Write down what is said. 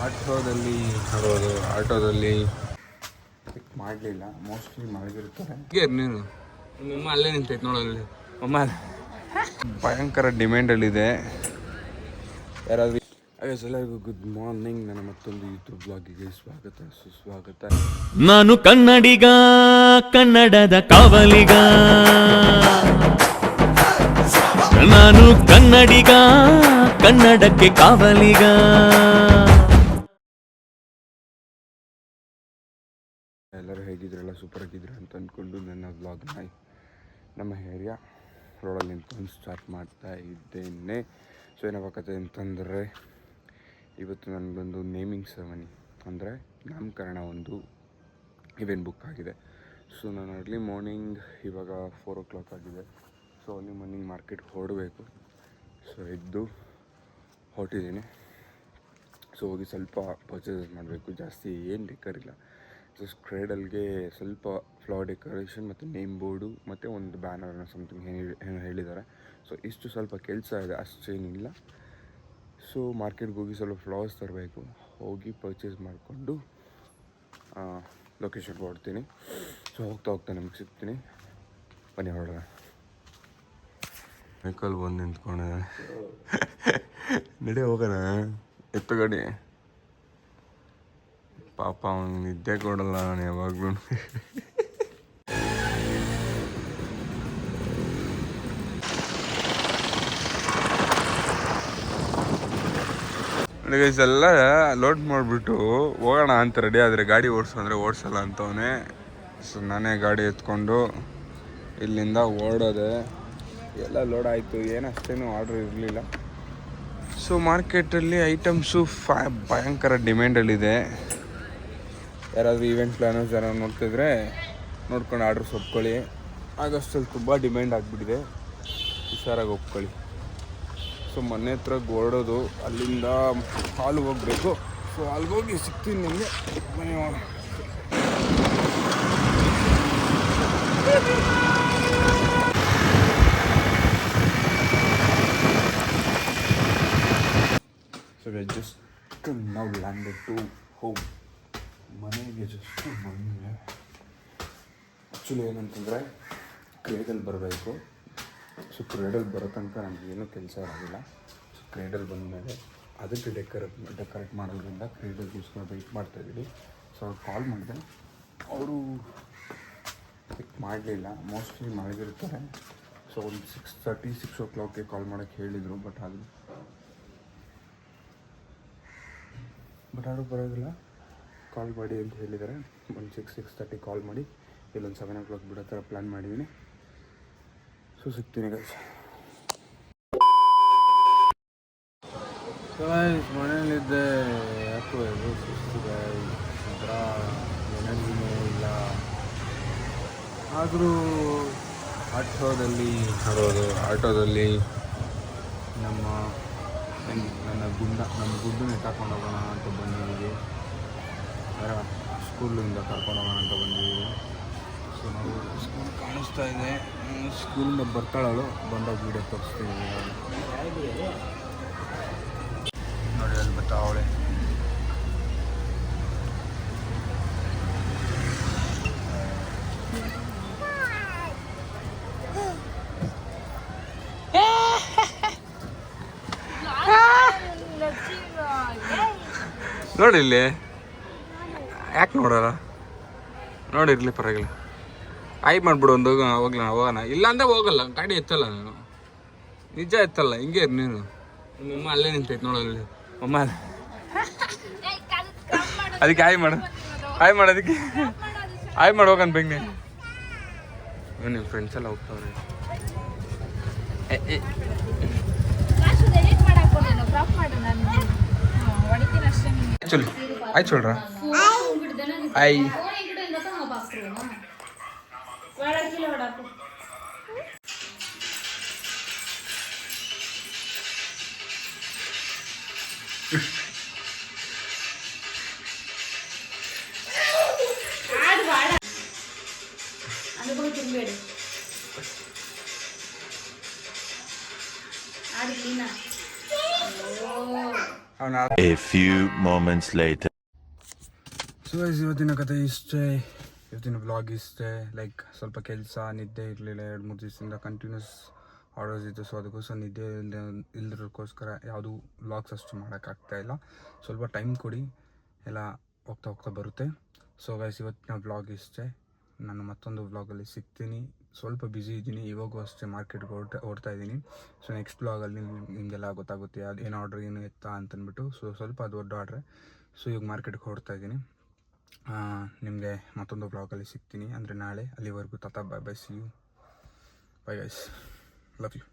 ಆಟೋದಲ್ಲಿ ಬರೋದು, ಆಟೋದಲ್ಲಿ ಪಿಕ್ ಮಾಡಲಿಲ್ಲ, ಮೋಸ್ಟ್ಲಿ ಮಲಗಿರ್ತಾರೆ. ನೀನು ನಿಮ್ಮ ಅಲ್ಲೇ ನಿಂತೈತೆ ನೋಡಲ್ಲಿ ಅಮ್ಮ. ಭಯಂಕರ ಡಿಮ್ಯಾಂಡಲ್ಲಿದೆ. ಯಾರಾದರೂ ಎಲ್ಲರಿಗೂ ಗುಡ್ ಮಾರ್ನಿಂಗ್. ನನ್ನ ಮತ್ತೊಂದು ಯೂಟ್ಯೂಬ್ ಬ್ಲಾಗಿಗೆ ಸ್ವಾಗತ ಸುಸ್ವಾಗತ. ನಾನು ಕನ್ನಡಿಗ, ಕನ್ನಡದ ಕಾವಲಿಗ. ನಾನು ಕನ್ನಡಿಗ, ಕನ್ನಡಕ್ಕೆ ಕಾವಲಿಗ. ಎಲ್ಲರೂ ಹೇಗಿದ್ರಲ್ಲ, ಸೂಪರ್ ಆಗಿದ್ರೆ ಅಂತ ಅಂದ್ಕೊಂಡು ನನ್ನ ವ್ಲಾಗ್ನ ನಮ್ಮ ಏರಿಯಾ ರೋಡಲ್ಲಿ ನಿಂತ್ಕೊಂಡು ಸ್ಟಾರ್ಟ್ ಮಾಡ್ತಾ ಇದ್ದೇನೆ. ಸೊ ಏನಾಗತ್ತೆ ಅಂತಂದರೆ, ಇವತ್ತು ನನಗೊಂದು ನೇಮಿಂಗ್ ಸೆರೆಮನಿ ಅಂದರೆ ನಾಮಕರಣ ಒಂದು ಇವೆಂಟ್ ಬುಕ್ ಆಗಿದೆ. ಸೊ ನಾನು ಅರ್ಲಿ ಮಾರ್ನಿಂಗ್ ಇವಾಗ 4 o'clock ಆಗಿದೆ. ಸೊ ಅರ್ಲಿ ಮಾರ್ನಿಂಗ್ ಮಾರ್ಕೆಟ್ ಹೊರಡಬೇಕು. ಸೊ ಎದ್ದು ಹೊರಟಿದ್ದೀನಿ. ಸೊ ಹೋಗಿ ಸ್ವಲ್ಪ ಪರ್ಚೇಸಸ್ ಮಾಡಬೇಕು. ಜಾಸ್ತಿ ಏನು ಬೇಕಾರಿಲ್ಲ, ಜಸ್ಟ್ ಕ್ರೇಡಲ್ಗೆ ಸ್ವಲ್ಪ ಫ್ಲವರ್ ಡೆಕೋರೇಷನ್ ಮತ್ತು ನೇಮ್ ಬೋರ್ಡು ಮತ್ತು ಒಂದು ಬ್ಯಾನರ್ನ ಸಮಥಿಂಗ್ ಏನು ಹೇಳಿದ್ದಾರೆ. ಸೊ ಇಷ್ಟು ಸ್ವಲ್ಪ ಕೆಲಸ ಇದೆ, ಅಷ್ಟೇನಿಲ್ಲ. ಸೊ ಮಾರ್ಕೆಟ್ಗೆ ಹೋಗಿ ಸ್ವಲ್ಪ ಫ್ಲವರ್ಸ್ ತರಬೇಕು. ಹೋಗಿ ಪರ್ಚೇಸ್ ಮಾಡಿಕೊಂಡು ಲೊಕೇಶನ್ಗೆ ಹೊರಡ್ತೀನಿ. ಸೊ ಹೋಗ್ತಾ ನಿಮಗೆ ಸಿಗ್ತೀನಿ, ಬನ್ನಿ ಹೊರಡೋಣ. ವೆಹಿಕಲ್ ಬಂದು ನಿಂತ್ಕೊಂಡಿದ್ದಾನೆ. ನಡೆ ಹೋಗೋಣ, ಎತ್ತು ಗಾಡಿ. ಪಾಪ ಅವ್ನಿಗೆ ನಿದ್ದೆ ಕೊಡಲ್ಲ ನಾನು ಯಾವಾಗಲೂ. ಎಲ್ಲ ಲೋಡ್ ಮಾಡಿಬಿಟ್ಟು ಹೋಗೋಣ ಅಂತ ರೆಡಿ ಆದರೆ ಗಾಡಿ ಓಡಿಸು ಓಡಿಸಲ್ಲ ಅಂತವನೇ. ಸೊ ನಾನೇ ಗಾಡಿ ಎತ್ಕೊಂಡು ಇಲ್ಲಿಂದ ಓಡೋದೆ. ಎಲ್ಲ ಲೋಡ್ ಆಯಿತು, ಏನು ಅಷ್ಟೇನು ಆರ್ಡ್ರ್ ಇರಲಿಲ್ಲ. ಸೊ ಮಾರ್ಕೆಟಲ್ಲಿ ಐಟಮ್ಸು ಭಯಂಕರ ಡಿಮ್ಯಾಂಡಲ್ಲಿದೆ. ಯಾರಾದರೂ ಈವೆಂಟ್ ಪ್ಲ್ಯಾನರ್ಸ್ ಯಾರು ನೋಡ್ತಿದ್ರೆ ನೋಡ್ಕೊಂಡು ಆರ್ಡ್ರ್ ಒಪ್ಕೊಳ್ಳಿ. ಆಗಸ್ಟಲ್ಲಿ ತುಂಬ ಡಿಮ್ಯಾಂಡ್ ಆಗಿಬಿಟ್ಟಿದೆ, ಹುಷಾರಾಗಿ ಒಪ್ಕೊಳ್ಳಿ. ಸೊ ಮನೆ ಹತ್ರ ಹೊರಡೋದು, ಅಲ್ಲಿಂದ ಹಾಲ್ಗೆ ಹೋಗಬೇಕು. ಸೊ ಅಲ್ಲಿಗೆ ಹೋಗಿ ಸಿಗ್ತೀನಿ ನಿಮಗೆ. ಸೊ ಜಸ್ಟ್ ನಾವು ಲ್ಯಾಂಡೆಡ್ ಟು ಹೋಮ್. ಮನೆಗೆ ಜಸ್ಟ್ ಬಂದರೆ ಆ್ಯಕ್ಚುಲಿ ಏನಂತಂದರೆ ಕ್ರೇಡಲ್ಲಿ ಬರಬೇಕು. ಸೊ ಕ್ರೇಡಲ್ಲಿ ಬರೋ ತನಕ ನಮಗೇನೂ ಕೆಲಸ ಇರೋದಿಲ್ಲ. ಸೊ ಕ್ರೇಡಲ್ಲಿ ಬಂದಮೇಲೆ ಅದಕ್ಕೆ ಡೆಕೋರೇಟ್ ಮಾಡೋದ್ರಿಂದ ಕ್ರೇಡಲ್ಗೋಸ್ಕರ ವೆಯ್ಟ್ ಮಾಡ್ತಾಯಿದ್ದೀವಿ. ಸೊ ಅವ್ರು ಕಾಲ್ ಮಾಡಿದೆ, ಅವರು ಪಿಕ್ ಮಾಡಲಿಲ್ಲ, ಮೋಸ್ಟ್ಲಿ ಮಲಗಿರ್ತಾರೆ. ಸೊ ಒಂದು 6:30 6 o'clockಗೆ ಕಾಲ್ ಮಾಡೋಕ್ಕೆ ಹೇಳಿದರು. ಬಟ್ ಯಾರು ಬರೋದಿಲ್ಲ, ಕಾಲ್ ಮಾಡಿ ಅಂತ ಹೇಳಿದ್ದಾರೆ. ಒಂದು 6:30 ಕಾಲ್ ಮಾಡಿ ಇಲ್ಲೊಂದು 7 o'clock ಬಿಡೋ ಥರ ಪ್ಲ್ಯಾನ್ ಮಾಡಿದ್ದೀನಿ. ಸೊ ಸಿಗ್ತೀನಿ ಗೈಸ್. ಮನೇಲಿದ್ದೆ, ಯಾಕೋ ಇದು ಸುಸ್ತಿದೆ, ಒಂಥರ ಎನರ್ಜಿನೇ ಇಲ್ಲ. ಆದರೂ ಆಟೋದಲ್ಲಿ ನನ್ನ ಗುಡ್ಡನ್ನ ಕರ್ಕೊಂಡು ಹೋಗೋಣ ಅಂತ ಬಂದಿದ್ದೀವಿ. ಸ್ಕೂಲಿಂದ ಕರ್ಕೊಂಡು ಹೋಗೋಣ ಅಂತ ಬಂದಿದ್ದೀವಿ. ಸೊ ನಾವು ಸ್ಕೂಲ್ ಕಾಣಿಸ್ತಾ ಇದೆ, ಸ್ಕೂಲಿಂದ ಬರ್ತಾಳಳು, ಬಂದಾಗ ವೀಡಿಯೋ ತೋರಿಸ್ತೀವಿ. ನೋಡಿ ಅಲ್ಲಿ ಬರ್ತಾವಳೆ. ನೋಡಿ ಇಲ್ಲಿ, ಯಾಕೆ ನೋಡೋಲ್ಲ, ನೋಡಿರ್ಲಿ ಪರವಾಗಿಲ್ಲ. ಆಯ್ ಮಾಡಿಬಿಡು ಒಂದು ಹೋಗೋಣ. ಇಲ್ಲ ಅಂದರೆ ಹೋಗಲ್ಲ, ಗಾಡಿ ಎತ್ತಲ್ಲ ನಾನು, ನಿಜ ಎತ್ತಲ್ಲ. ಹಿಂಗೆ ನೀನು ನಿಮ್ಮ ಅಲ್ಲೇ ನಿಂತೈತೆ ನೋಡಲ್ಲಿ ಅಮ್ಮ. ಅದಕ್ಕೆ ಆಯ್ ಮಾಡು ಅದಕ್ಕೆ ಆಯ್ ಮಾಡಿ ಹೋಗನ್ ಬೇಗ. ನಿಮ್ಮ ಫ್ರೆಂಡ್ಸ್ ಎಲ್ಲ ಹೋಗ್ತಾವ್ರೆ. ಆಯ್ತು ಚೊಲ್ರ ಆಯ್. A few moments later. So guys ಇವತ್ತಿನ ಕತೆ ಇಷ್ಟೇ, ಇವತ್ತಿನ ಬ್ಲಾಗ್ ಇಷ್ಟೇ. ಲೈಕ್ ಸ್ವಲ್ಪ ಕೆಲಸ ನಿದ್ದೆ ಇರಲಿಲ್ಲ, 2-3 ದಿವಸದಿಂದ ಕಂಟಿನ್ಯೂಸ್ ಆರ್ಡರ್ಸ್ ಇತ್ತು. ಸೊ ಅದಕ್ಕೋಸ್ಕರ ನಿದ್ದೆ ಇಲ್ದಿರೋಕ್ಕೋಸ್ಕರ ಯಾವುದೂ ಬ್ಲಾಗ್ಸ್ ಅಷ್ಟು ಮಾಡೋಕ್ಕಾಗ್ತಾಯಿಲ್ಲ. ಸ್ವಲ್ಪ ಟೈಮ್ ಕೊಡಿ, ಎಲ್ಲ ಹೋಗ್ತಾ ಹೋಗ್ತಾ ಬರುತ್ತೆ. ಸೊ ಗೈಸ್ ಇವತ್ತಿನ ಬ್ಲಾಗ್ ಇಷ್ಟೇ. ನಾನು ಮತ್ತೊಂದು ಬ್ಲಾಗಲ್ಲಿ ಸಿಗ್ತೀನಿ. ಸ್ವಲ್ಪ ಬ್ಯುಸಿ ಇದ್ದೀನಿ, ಇವಾಗೂ ಅಷ್ಟೇ ಮಾರ್ಕೆಟ್ಗೆ ಓಡ್ತಾ ಇದ್ದೀನಿ. ಸೊ ನೆಕ್ಸ್ಟ್ ಬ್ಲಾಗಲ್ಲಿ ನಿಮಗೆಲ್ಲ ಗೊತ್ತಾಗುತ್ತೆ ಅದು ಏನು ಆರ್ಡ್ರ್ ಏನು ಎತ್ತಾ ಅಂತಂದ್ಬಿಟ್ಟು. ಸೊ ಸ್ವಲ್ಪ ದೊಡ್ಡ ಆರ್ಡ್ರೆ. ಸೊ ಈಗ ಮಾರ್ಕೆಟ್ಗೆ ಹೊರಡ್ತಾ ಇದ್ದೀನಿ. ನಿಮಗೆ ಮತ್ತೊಂದು ಬ್ಲಾಗಲ್ಲಿ ಸಿಗ್ತೀನಿ ಅಂದರೆ ನಾಳೆ. ಅಲ್ಲಿವರೆಗೂ ತಾತ bye bye, see you, bye guys, love you.